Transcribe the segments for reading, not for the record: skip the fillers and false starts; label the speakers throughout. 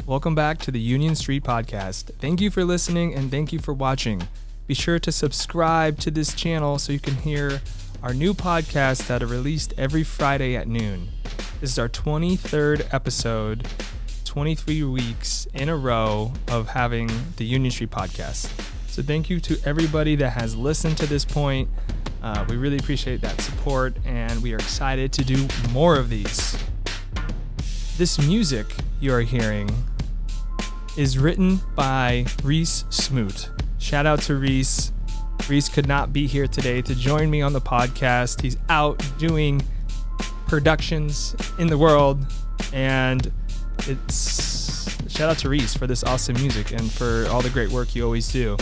Speaker 1: Welcome back to the Union Street Podcast. Thank you for listening and thank you for watching. Be sure to subscribe to this channel so you can hear our new podcasts that are released every Friday at noon. This is our 23rd episode, 23 weeks in a row of having the Union Street Podcast. So thank you to everybody that has listened to this point. We really appreciate that support and we are excited to do more of these. This music you are hearing is written by Reese Smoot. Shout out to Reese. Reese could not be here today to join me on the podcast. He's out doing productions in the world, and it's shout out to Reese for this awesome music and for all the great work you always do.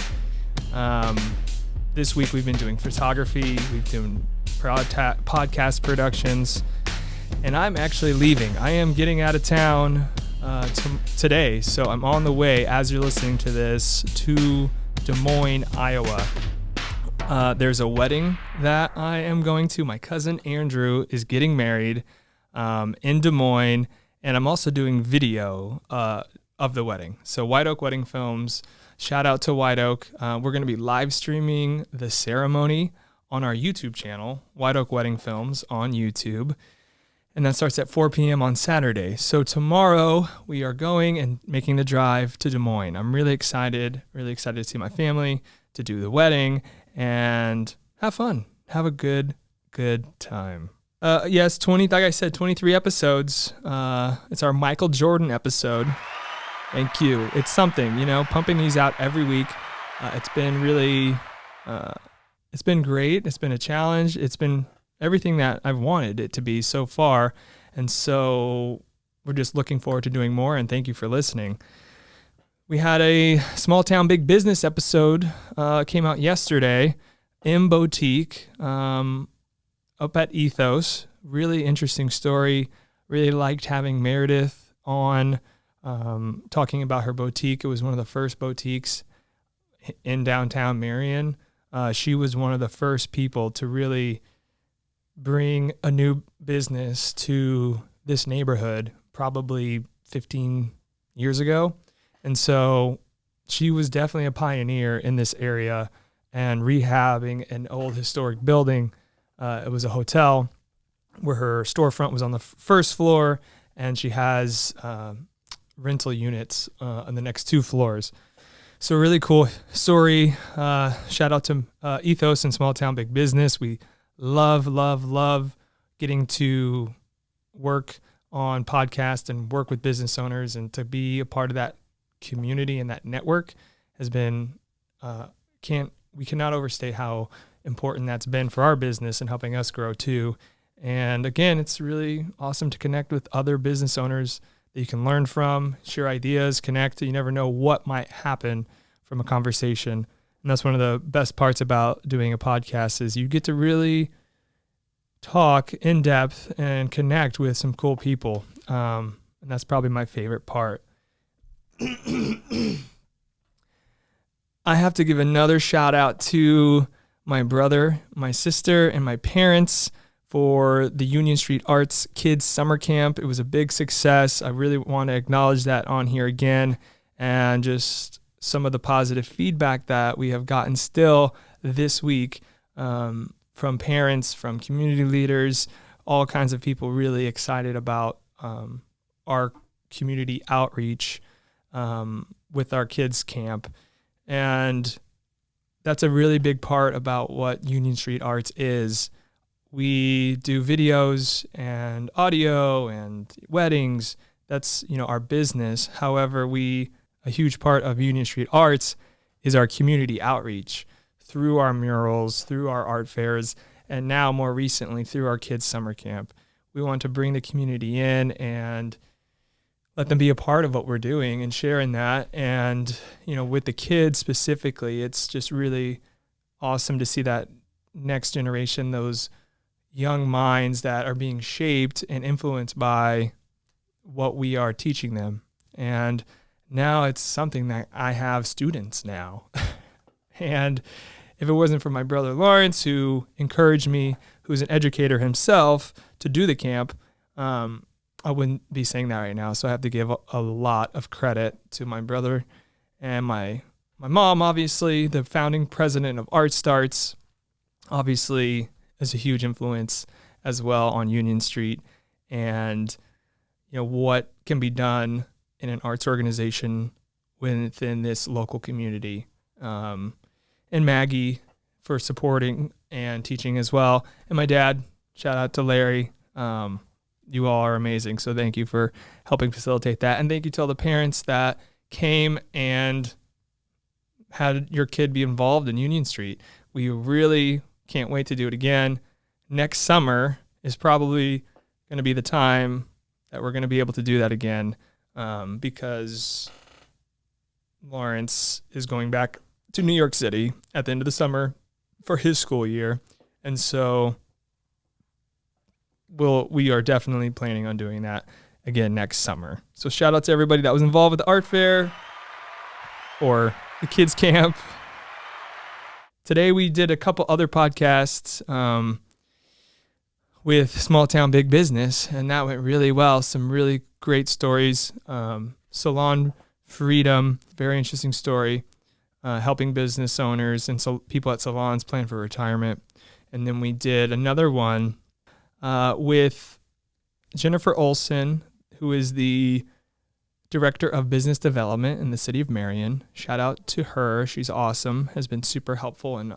Speaker 1: This week we've been doing photography, we've been doing podcast productions, and I'm actually leaving. I am getting out of town today, so I'm on the way as you're listening to this to Des Moines, Iowa. There's a wedding that I am going to. My cousin Andrew is getting married in Des Moines, and I'm also doing video of the wedding. So White Oak Wedding Films, shout out to White Oak. We're going to be live streaming the ceremony on our YouTube channel, White Oak Wedding Films on YouTube. And that starts at 4 p.m. on Saturday. So tomorrow we are going and making the drive to Des Moines. I'm really excited to see my family, to do the wedding, and have fun. Have a good time. Yes, like I said, 23 episodes. It's our Michael Jordan episode. Thank you. It's something, pumping these out every week. It's been really, it's been great. It's been a challenge. It's been everything that I've wanted it to be so far. And so we're just looking forward to doing more. And thank you for listening. We had a small town, big business episode, came out yesterday, M Boutique, up at Ethos. Really interesting story. Really liked having Meredith on, talking about her boutique. It was one of the first boutiques in downtown Marion. She was one of the first people to really bring a new business to this neighborhood, probably 15 years ago. And so she was definitely a pioneer in this area and rehabbing an old historic building. It was a hotel where her storefront was on the first floor, and she has rental units on the next two floors. So really cool story. Shout out to Ethos and Small Town Big Business. We love getting to work on podcasts and work with business owners, and to be a part of that community and that network has been, we cannot overstate how important that's been for our business and helping us grow too. And again, it's really awesome to connect with other business owners that you can learn from, share ideas, connect. You never know what might happen from a conversation. And that's one of the best parts about doing a podcast is you get to really talk in depth and connect with some cool people. And that's probably my favorite part. I have to give another shout out to my brother, my sister, and my parents for the Union Street Arts Kids Summer Camp. It was a big success. I really want to acknowledge that on here again, and just some of the positive feedback that we have gotten still this week from parents, from community leaders, all kinds of people really excited about our community outreach with our kids camp. And that's a really big part about what Union Street Arts is. We do videos and audio and weddings. That's, our business. However, a huge part of Union Street Arts is our community outreach through our murals, through our art fairs, and now more recently through our kids' summer camp. We want to bring the community in and let them be a part of what we're doing and sharing that. And, with the kids specifically, it's just really awesome to see that next generation, those young minds that are being shaped and influenced by what we are teaching them. And now it's something that I have students now. And if it wasn't for my brother Lawrence, who encouraged me, who's an educator himself, to do the camp, I wouldn't be saying that right now. So I have to give a lot of credit to my brother and my mom, obviously, the founding president of Art Starts, obviously is a huge influence as well on Union Street, and what can be done in an arts organization within this local community. And Maggie for supporting and teaching as well. And my dad, shout out to Larry. You all are amazing. So thank you for helping facilitate that. And thank you to all the parents that came and had your kid be involved in Union Street. We really can't wait to do it again. Next summer is probably going to be the time that we're going to be able to do that again, because Lawrence is going back to New York City at the end of the summer for his school year. And so we are definitely planning on doing that again next summer. So shout out to everybody that was involved with the art fair or the kids camp. Today we did a couple other podcasts with Small Town Big Business, and that went really well. Some really great stories. Salon Freedom, very interesting story, helping business owners and people at salons plan for retirement. And then we did another one with Jennifer Olson, who is the Director of Business Development in the city of Marion. Shout out to her. She's awesome, has been super helpful in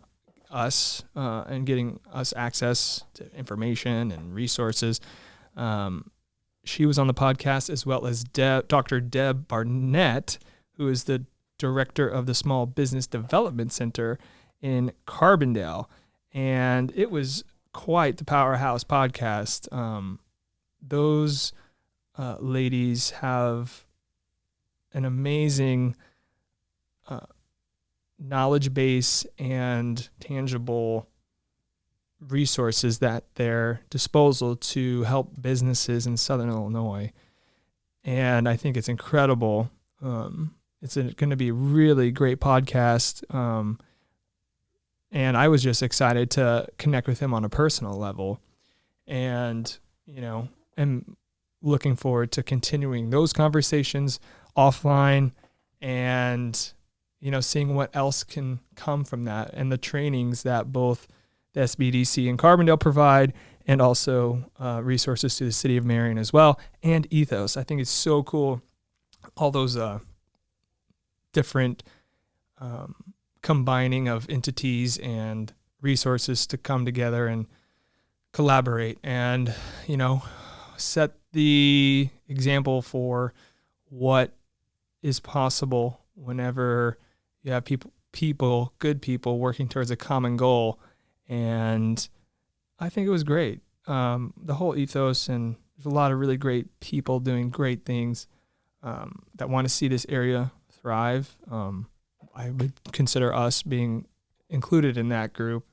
Speaker 1: us and getting us access to information and resources. She was on the podcast, as well as Dr. Deb Barnett, who is the director of the Small Business Development Center in Carbondale. And it was quite the powerhouse podcast. Those ladies have an amazing knowledge base and tangible resources at their disposal to help businesses in Southern Illinois. And I think it's incredible. It's going to be a really great podcast. And I was just excited to connect with him on a personal level. And, I'm looking forward to continuing those conversations offline and, seeing what else can come from that and the trainings that both the SBDC and Carbondale provide, and also resources to the city of Marion as well, and Ethos. I think it's so cool, all those different combining of entities and resources to come together and collaborate and, set the example for what is possible whenever you have good people working towards a common goal. And I think it was great. The whole ethos, and there's a lot of really great people doing great things that want to see this area thrive. I would consider us being included in that group.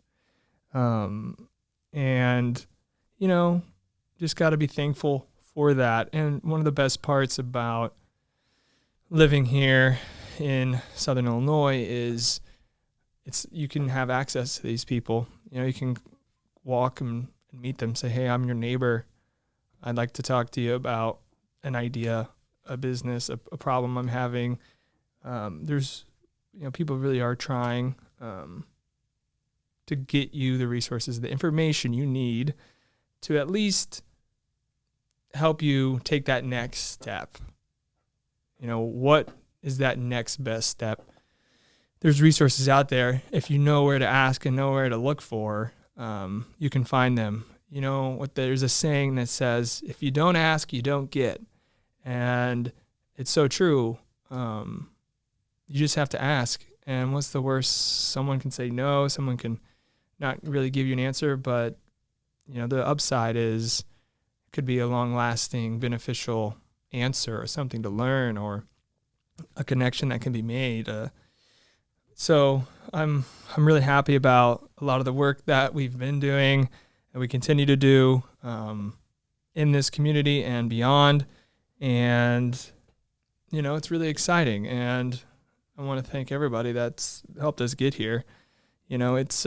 Speaker 1: And, just got to be thankful for that. And one of the best parts about living here in Southern Illinois is you can have access to these people. You can walk and meet them, say, hey, I'm your neighbor. I'd like to talk to you about an idea, a business, a problem I'm having. There's, people really are trying to get you the resources, the information you need to at least help you take that next step. What is that next best step? There's resources out there. If you know where to ask and know where to look for, you can find them. There's a saying that says, if you don't ask, you don't get. And it's so true. You just have to ask. And what's the worst? Someone can say no. Someone can not really give you an answer. But, the upside is it could be a long-lasting, beneficial answer or something to learn or a connection that can be made. So I'm really happy about a lot of the work that we've been doing and we continue to do in this community and beyond. And, it's really exciting. And I want to thank everybody that's helped us get here. It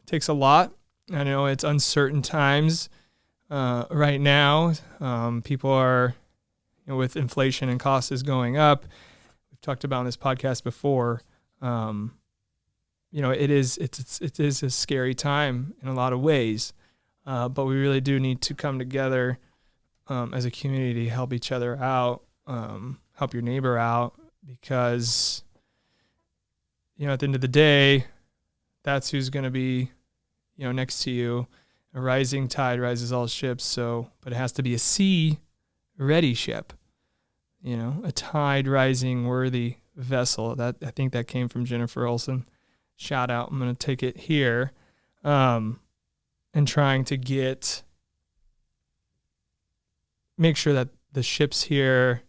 Speaker 1: takes a lot. I know it's uncertain times. right now. People are, with inflation and costs is going up. We've talked about on this podcast before. It is a scary time in a lot of ways, but we really do need to come together as a community, help each other out, help your neighbor out, because at the end of the day, that's who's going to be next to you. A rising tide rises all ships. But it has to be a sea ready ship, a tide rising worthy vessel. That, I think that came from Jennifer Olson. Shout out. I'm going to take it here. And trying to make sure that the ships here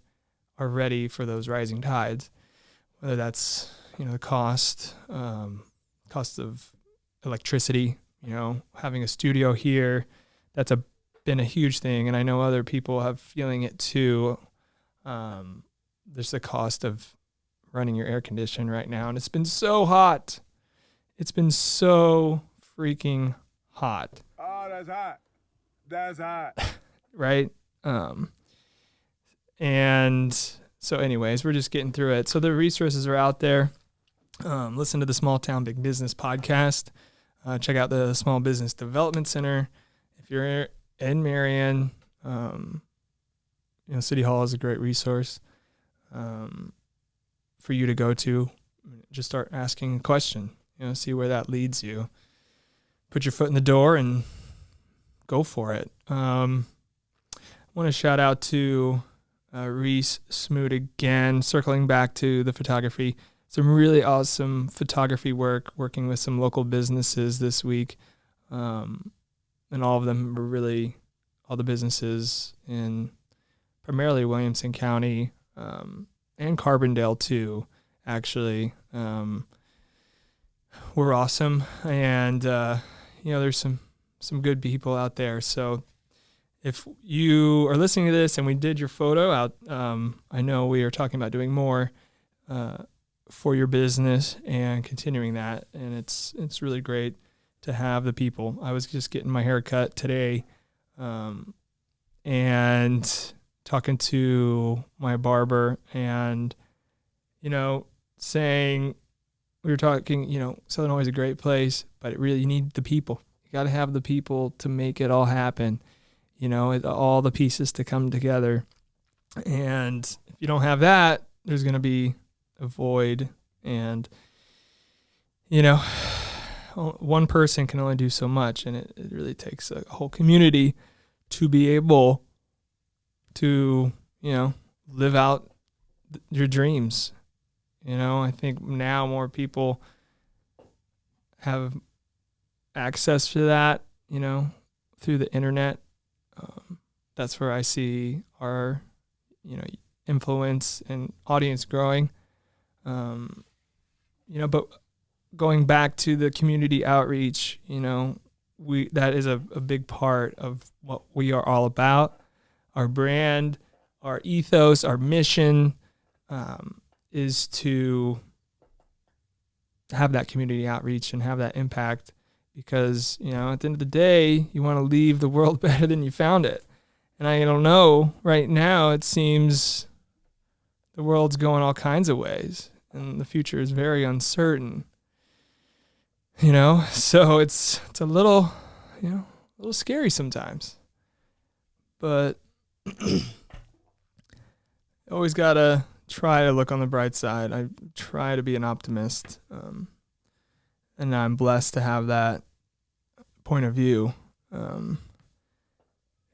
Speaker 1: are ready for those rising tides, whether that's, the cost of electricity, having a studio here, that's been a huge thing. And I know other people have feeling it too. There's the cost of running your air conditioner right now. And it's been so hot. It's been so freaking hot.
Speaker 2: Oh, that's hot. That's hot.
Speaker 1: Right? And so anyways, we're just getting through it. So the resources are out there. Listen to the Small Town Big Business podcast. Check out the Small Business Development Center. If you're in Marion, City Hall is a great resource for you to go to. Just start asking a question, see where that leads you. Put your foot in the door and go for it. I want to shout out to Reese Smoot again, circling back to the photography. Some really awesome photography working with some local businesses this week. And all of them were really, all the businesses in primarily Williamson County and Carbondale too, actually, were awesome. And, there's some good people out there. So if you are listening to this and we did your photo out, I know we are talking about doing more for your business and continuing that. And it's really great to have the people. I was just getting my hair cut today and talking to my barber and, saying, we were talking, Southern Hawaii is a great place, but you need the people. You got to have the people to make it all happen, all the pieces to come together. And if you don't have that, there's going to be a void. And, one person can only do so much, and it really takes a whole community to be able to, live out your dreams. I think now more people have access to that, through the internet. That's where I see our, influence and audience growing. But going back to the community outreach, that is a big part of what we are all about. Our brand, our ethos, our mission is to have that community outreach and have that impact, because, at the end of the day, you want to leave the world better than you found it. And I don't know, right now it seems the world's going all kinds of ways and the future is very uncertain. So it's a little, a little scary sometimes. But always got to try to look on the bright side. I try to be an optimist. And I'm blessed to have that point of view.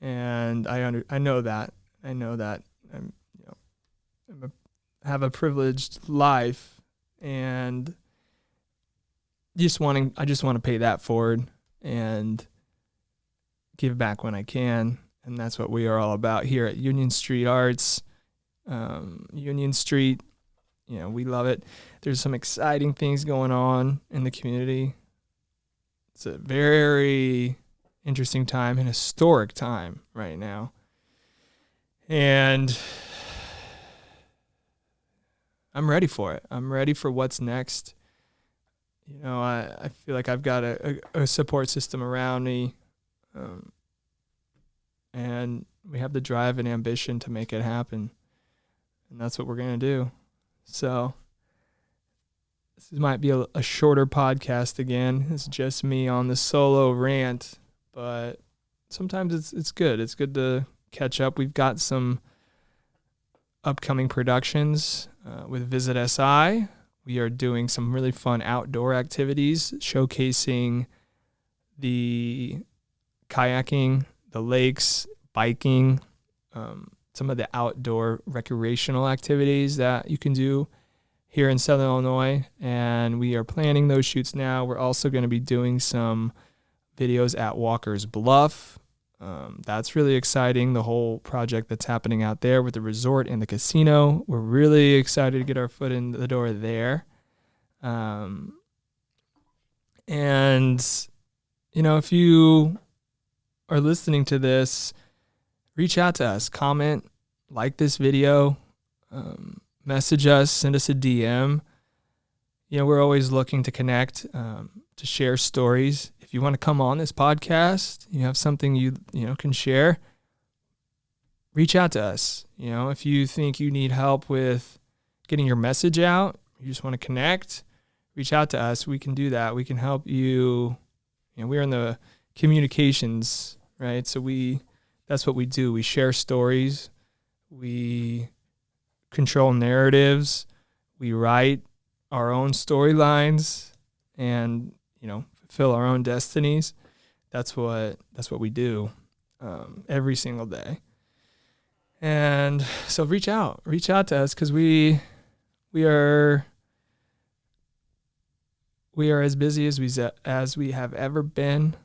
Speaker 1: And I know that I'm, have a privileged life, and I just want to pay that forward and give back when I can. And that's what we are all about here at Union Street Arts. Union Street, we love it. There's some exciting things going on in the community. It's a very interesting time, an historic time right now. And I'm ready for it. I'm ready for what's next. I feel like I've got a support system around me. and we have the drive and ambition to make it happen. And that's what we're going to do. So this might be a shorter podcast again. It's just me on the solo rant, but sometimes it's good. It's good to catch up. We've got some upcoming productions with Visit SI. We are doing some really fun outdoor activities, showcasing the kayaking, the lakes, biking, some of the outdoor recreational activities that you can do here in Southern Illinois. And we are planning those shoots now. We're also going to be doing some videos at Walker's Bluff. That's really exciting, the whole project that's happening out there with the resort and the casino. We're really excited to get our foot in the door there. And, if you are listening to this, reach out to us, comment, like this video, message us, send us a DM. We're always looking to connect, to share stories. If you want to come on this podcast, you have something you can share, reach out to us. If you think you need help with getting your message out, you just want to connect, reach out to us. We can do that. We can help you. We're in the communications, right? So that's what we do. We share stories. We control narratives. We write our own storylines and, fulfill our own destinies. That's what we do every single day. And so reach out to us, because we are as busy as we have ever been,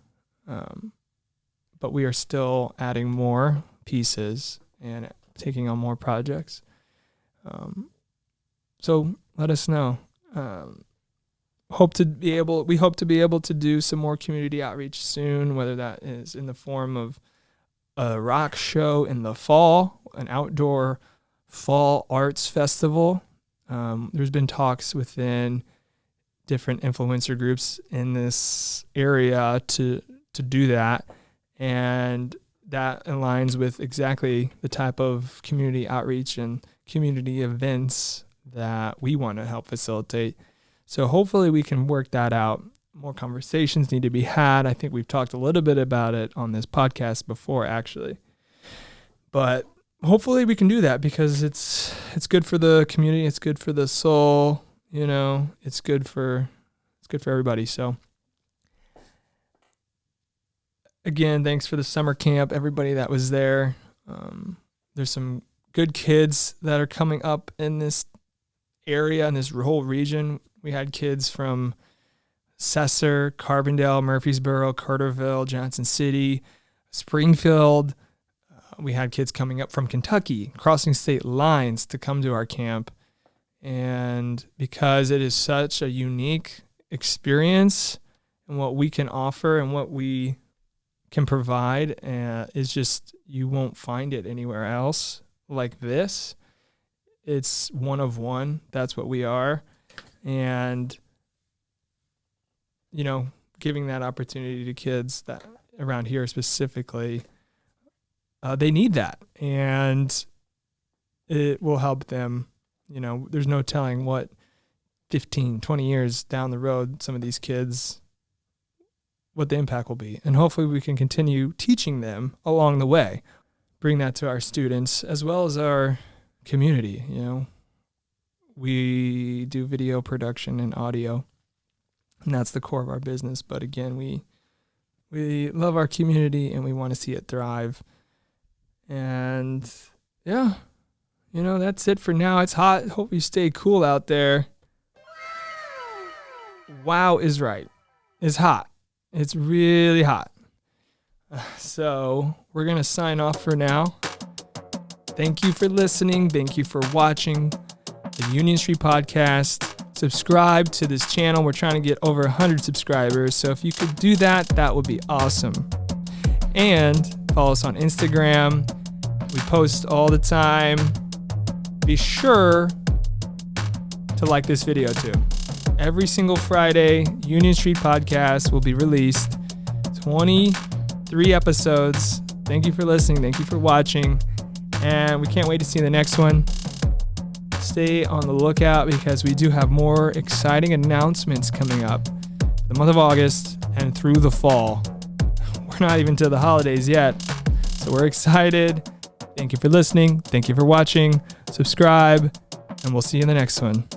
Speaker 1: but we are still adding more pieces and taking on more projects. So let us know. We hope to be able to do some more community outreach soon, whether that is in the form of a rock show in the fall, an outdoor fall arts festival. There's been talks within different influencer groups in this area to do that, and that aligns with exactly the type of community outreach and community events that we want to help facilitate. So hopefully we can work that out. More conversations need to be had. I think we've talked a little bit about it on this podcast before, actually. But hopefully we can do that, because it's good for the community. It's good for the soul. It's good for everybody. So again, thanks for the summer camp, everybody that was there. There's some good kids that are coming up in this area, in this whole region. We had kids from Cesar, Carbondale, Murfreesboro, Carterville, Johnson City, Springfield. We had kids coming up from Kentucky, crossing state lines to come to our camp. And because it is such a unique experience, and what we can offer and what we can provide is just, you won't find it anywhere else like this. It's one of one. That's what we are. And, giving that opportunity to kids that around here specifically, they need that, and it will help them. There's no telling what 15, 20 years down the road, some of these kids, what the impact will be. And hopefully we can continue teaching them along the way, bring that to our students as well as our community. We do video production and audio, and that's the core of our business. But again, we love our community and we want to see it thrive. And yeah, that's it for now. It's hot. Hope you stay cool out there. Wow is right. It's hot. It's really hot. So we're going to sign off for now. Thank you for listening. Thank you for watching the Union Street Podcast. Subscribe to this channel. We're trying to get over 100 subscribers. So if you could do that, that would be awesome. And follow us on Instagram. We post all the time. Be sure to like this video too. Every single Friday, Union Street Podcast will be released. 23 episodes Thank you for listening. Thank you for watching. And we can't wait to see the next one. Stay on the lookout because we do have more exciting announcements coming up the month of August and through the fall. We're not even to the holidays yet, so we're excited. Thank you for listening. Thank you for watching. Subscribe, and we'll see you in the next one.